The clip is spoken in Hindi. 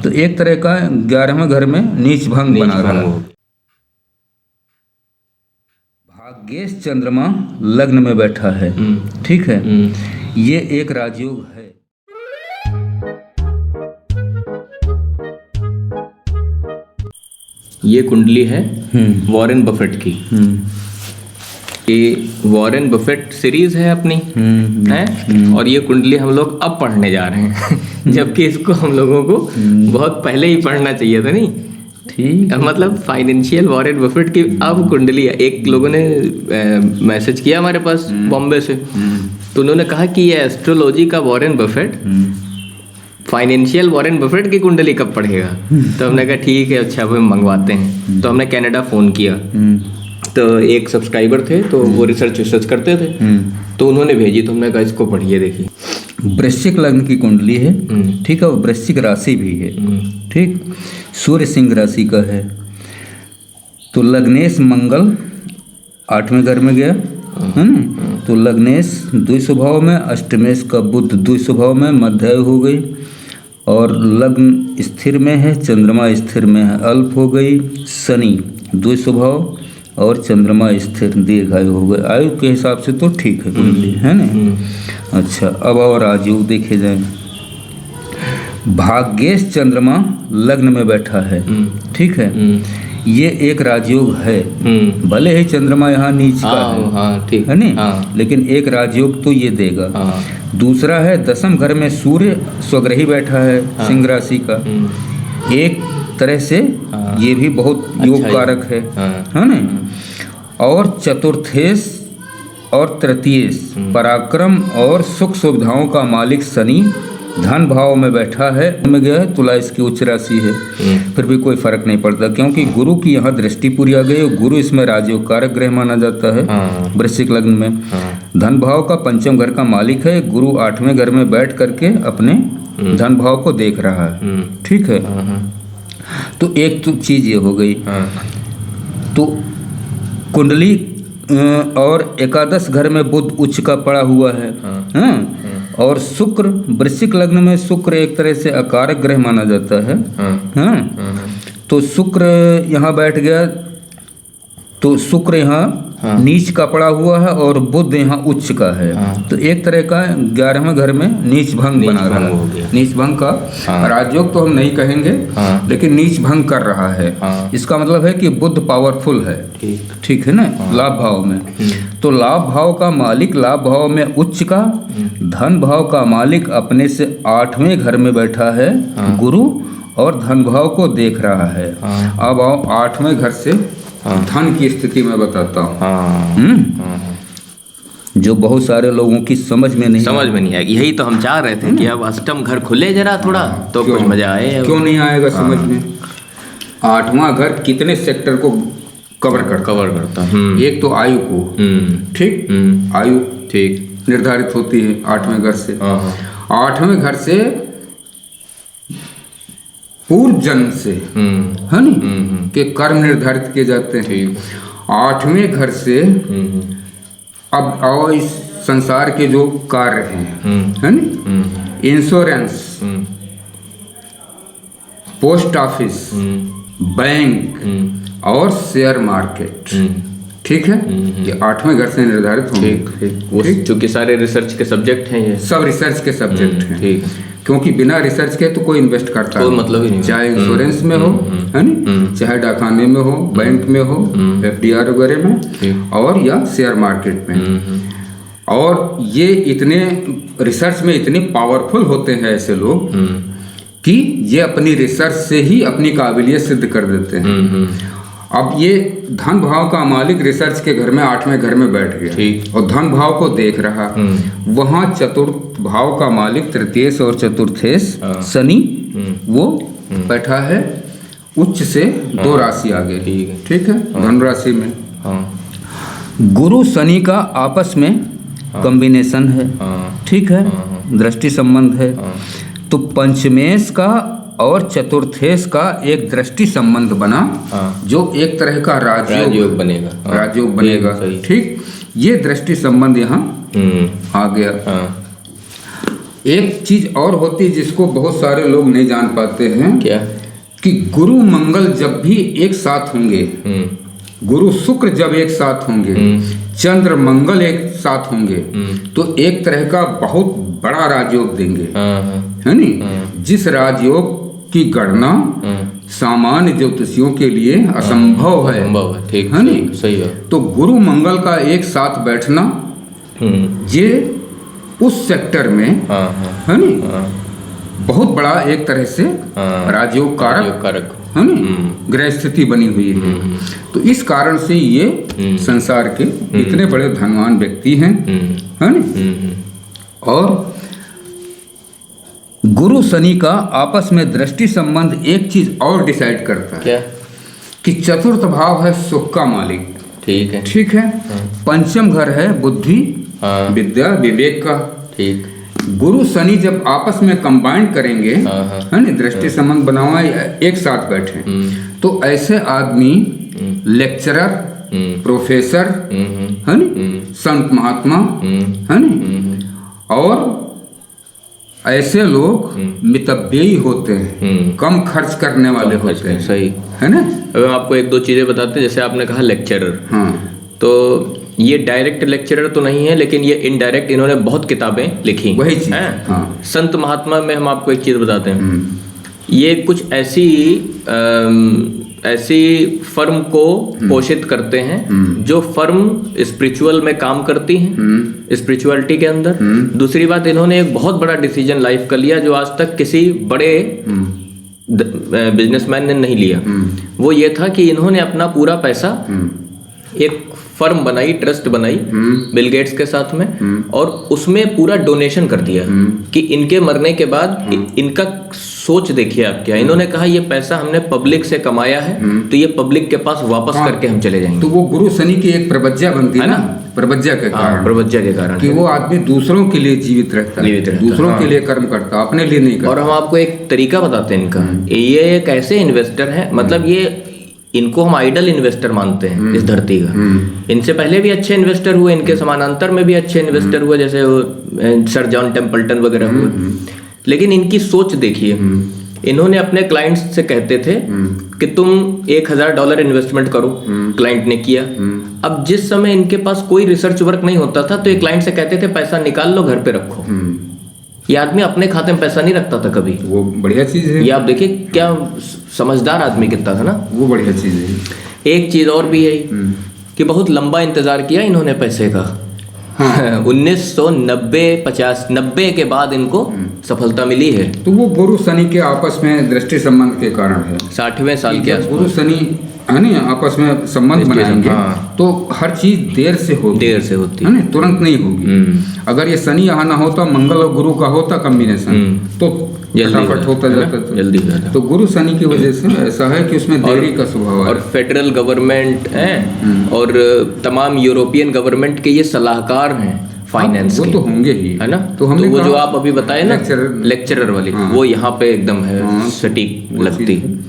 तो एक तरह का 11वें घर में नीच भंग बना रहा है। भाग्येश चंद्रमा लग्न में बैठा है, ठीक है, ये एक राजयोग है। ये कुंडली है वॉरेन बफेट की। ये वॉरेन बफेट सीरीज है अपनी, है, और ये कुंडली हम लोग अब पढ़ने जा रहे हैं जबकि इसको हम लोगों को बहुत पहले ही पढ़ना चाहिए था, नहीं? ठीक, मतलब फाइनेंशियल वॉरेन बफेट की अब कुंडली है। एक लोगों ने मैसेज किया हमारे पास बॉम्बे से, तो उन्होंने कहा कि ये एस्ट्रोलॉजी का Warren Buffett financial Warren Buffett की कुंडली कब पढ़ेगा। तो हमने कहा ठीक है, अच्छा वो मंगवाते हैं। तो हमने कनाडा फ़ोन किया, तो एक सब्सक्राइबर थे, तो वो रिसर्च करते थे, तो उन्होंने भेजी, तो हमने कहा इसको पढ़िए, देखिए। वृश्चिक लग्न की कुंडली है, ठीक है, वो वृश्चिक राशि भी है, ठीक, सूर्य सिंह राशि का है। तो लग्नेश मंगल 8वें घर में गया, है ना, तो लग्नेश द्वितीय भाव में, अष्टमेश का बुध द्वितीय भाव में, मध्य हो गई, और लग्न स्थिर में है, चंद्रमा स्थिर में है, अल्प हो गई। शनि द्वितीय भाव और चंद्रमा स्थिर, दीर्घायु हो गए। आयु के हिसाब से तो ठीक है कुंडली, है ना। अच्छा, अब और राजयोग देखे जाए। भाग्येश चंद्रमा लग्न में बैठा है, ठीक है, ये एक राजयोग है। भले ही चंद्रमा यहाँ नीच का है, ठीक है नहीं, लेकिन एक राजयोग तो ये देगा। दूसरा है 10वें घर में सूर्य स्वग्रही बैठा है, सिंह राशि का, एक तरह से ये भी बहुत योग कारक है ना। और चतुर्थेश और तृतीयेश पराक्रम और सुख सुविधाओं का मालिक शनि धन भाव में बैठा है, में गया है, तुला इसकी उच्च राशि है, फिर भी कोई फर्क नहीं पड़ता, क्योंकि गुरु की यहाँ दृष्टि पूरी आ गई। गुरु इसमें राजयोग कारक ग्रह माना जाता है वृश्चिक लग्न में। धन भाव का 5वें घर का मालिक है, गुरु 8वें घर में बैठ करके अपने धन भाव को देख रहा है, ठीक है। तो एक तो चीज ये हो गई। तो कुंडली और एकादश घर में बुध उच्च का पड़ा हुआ है, और शुक्र वृश्चिक लग्न में, शुक्र एक तरह से अकारक ग्रह माना जाता है। तो शुक्र यहाँ बैठ गया, तो शुक्र यहाँ नीच का पड़ा हुआ है और बुध यहाँ उच्च का है। तो एक तरह का 11वें घर में नीच भंग बना रहा है। नीच भंग का राजयोग तो हम नहीं कहेंगे, लेकिन नीच भंग कर रहा है। इसका मतलब है कि बुध पावरफुल है, ठीक है ना, लाभ भाव में। तो लाभ भाव का मालिक लाभ भाव में उच्च का, धन भाव का मालिक अपने से 8वें घर में बैठा है गुरु, और धन भाव को देख रहा है। अब आओ 8वें घर से धन की स्थिति में बताता हूँ, जो बहुत सारे लोगों की समझ में नहीं आएगी। यही तो हम चाह रहे थे कि अब अष्टम घर खुले जरा थोड़ा, तो कुछ मजा आए। क्यों नहीं आएगा समझ में? 8वां घर कितने सेक्टर को कवर करता है? एक तो आयु को, ठीक, आयु ठीक निर्धारित होती है 8वें घर से। 8वें घर से पूर्व जन्म से, है ना, के कर्म निर्धारित किए जाते हैं। 8वें घर से अब आओ इस संसार के जो कार्य हैं, है ना, इंश्योरेंस, पोस्ट ऑफिस, बैंक और शेयर मार्केट, ठीक है, ये 8वें घर से निर्धारित होंगे। क्योंकि सारे रिसर्च के सब्जेक्ट हैं, ये सब रिसर्च के सब्जेक्ट हैं, ठीक, क्योंकि बिना रिसर्च के तो कोई इन्वेस्ट करता है, मतलब ही नहीं, चाहे इंश्योरेंस में हो, है ना, चाहे डाकखाने में हो, बैंक में हो, FDR वगैरह में, और या शेयर मार्केट में। और ये इतने रिसर्च में इतने पावरफुल होते हैं ऐसे लोग कि ये अपनी रिसर्च से ही अपनी काबिलियत सिद्ध कर देते हैं। अब ये धन भाव का मालिक रिसर्च के घर में 8वें घर में बैठ गया और धन भाव को देख रहा। वहाँ चतुर्थ भाव का मालिक तृतीयेश और चतुर्थेश शनि वो बैठा है उच्च से 2 राशि आगे, ठीक है, धन राशि में। गुरु शनि का आपस में कॉम्बिनेशन है, ठीक है, दृष्टि संबंध है। तो पंचमेश का और चतुर्थेश का एक दृष्टि संबंध बना, जो एक तरह का राजयोग बनेगा, ठीक। ये दृष्टि संबंध यहाँ आ गया। एक चीज और होती है जिसको बहुत सारे लोग नहीं जान पाते हैं, क्या? कि गुरु मंगल जब भी एक साथ होंगे, गुरु शुक्र जब एक साथ होंगे, चंद्र मंगल एक साथ होंगे, तो एक तरह का बहुत बड़ा राजयोग देंगे, है नी? जिस राजयोग की गणना सामान्य ज्योतिषियों के लिए असंभव है, ठीक है नी? सही है। तो गुरु मंगल का एक साथ बैठना ये उस सेक्टर में, है नी, बहुत बड़ा एक तरह से राजयोग कारक, है नी, ग्रह स्थिति बनी हुई है। तो इस कारण से ये संसार के इतने बड़े धनवान व्यक्ति हैं, है नी। और गुरु शनि का आपस में दृष्टि संबंध एक चीज और डिसाइड करता है, क्या? कि चतुर्थ भाव है सुख का मालिक, ठीक है, ठीक है। पंचम घर है बुद्धि, विद्या, विवेक का, ठीक। गुरु शनि जब आपस में कंबाइन करेंगे, है ना, दृष्टि संबंध बनावा एक साथ बैठे, तो ऐसे आदमी लेक्चरर, प्रोफेसर, है ना, संत महात्मा, है ना, और ऐसे लोग मितव्ययी होते हैं, कम खर्च करने वाले होते हैं, सही है ना। अब हम आपको एक दो चीजें बताते हैं। जैसे आपने कहा लेक्चरर, तो ये डायरेक्ट लेक्चरर तो नहीं है, लेकिन ये इनडायरेक्ट इन्होंने बहुत किताबें लिखी, वही चीज हैं। संत महात्मा में हम आपको एक चीज बताते हैं, ये कुछ ऐसी फर्म को पोषित करते हैं जो फर्म स्पिरिचुअल में काम करती हैं, स्पिरिचुअलिटी के अंदर। दूसरी बात, इन्होंने एक बहुत बड़ा डिसीजन लाइफ का लिया जो आज तक किसी बड़े बिजनेसमैन ने नहीं लिया। वो ये था कि इन्होंने अपना पूरा पैसा एक फर्म बनाई, ट्रस्ट बनाई बिल गेट्स के साथ में, और उसमें पूरा डोनेशन कर दिया कि इनके मरने के बाद इनका सोच देखिए आप क्या। इन्होंने कहा ये पैसा हमने पब्लिक से कमाया है, तो ये पब्लिक के पास वापस करके हम चले जाएंगे। तो वो गुरु शनि की एक प्रवज्जा बनती है ना, प्रवज्जा के कारण, प्रवज्जा के कारण कि वो आदमी दूसरों के लिए जीवित रहता है, दूसरों के लिए कर्म करता, अपने लिए नहीं करता। और हम आपको एक तरीका बताते हैं इनका। ये एक ऐसे इन्वेस्टर है, मतलब ये इनको हम आइडल इन्वेस्टर मानते हैं इस धरती का। इनसे पहले भी अच्छे इन्वेस्टर हुए, इनके समानांतर में भी अच्छे इन्वेस्टर हुए, जैसे सर जॉन टेम्पल्टन वगैरह हुए। लेकिन इनकी सोच देखिए, इन्होंने अपने क्लाइंट्स से कहते थे कि तुम $1000 इन्वेस्टमेंट करो, क्लाइंट ने किया। अब जिस समय इनके पास कोई रिसर्च वर्क नहीं होता था, तो ये क्लाइंट से कहते थे पैसा निकाल लो, घर पे रखो। ये आदमी अपने खाते में पैसा नहीं रखता था कभी। वो बढ़िया चीज है। ये आप देखिए क्या समझदार आदमी कितना था ना, वो बढ़िया चीज है। एक चीज और भी है कि बहुत लंबा इंतजार किया इन्होंने पैसे का। 1990 के बाद इनको सफलता मिली है। तो वो गुरु शनि के आपस में दृष्टि संबंध के कारण है। 60वें साल के गुरु शनि है ना आपस में संबंध बनाएंगे, तो हर चीज देर से होती है ना, तुरंत नहीं होगी। अगर ये शनि यहाँ ना होता, मंगल और गुरु का होता कॉम्बिनेशन, तो फटाफट होता जाता था, जल्दी जाता। तो गुरु शनि की वजह से ऐसा है कि उसमें देरी का स्वभाव है। और फेडरल गवर्नमेंट है और तमाम यूरोपियन गवर्नमेंट के ये सलाहकार हैं फाइनेंस वो के, तो होंगे ही, है ना। तो हमने वो जो आप अभी बताए ना लेक्चरर वाली, वो यहाँ पे एकदम है, सटीक लगती है।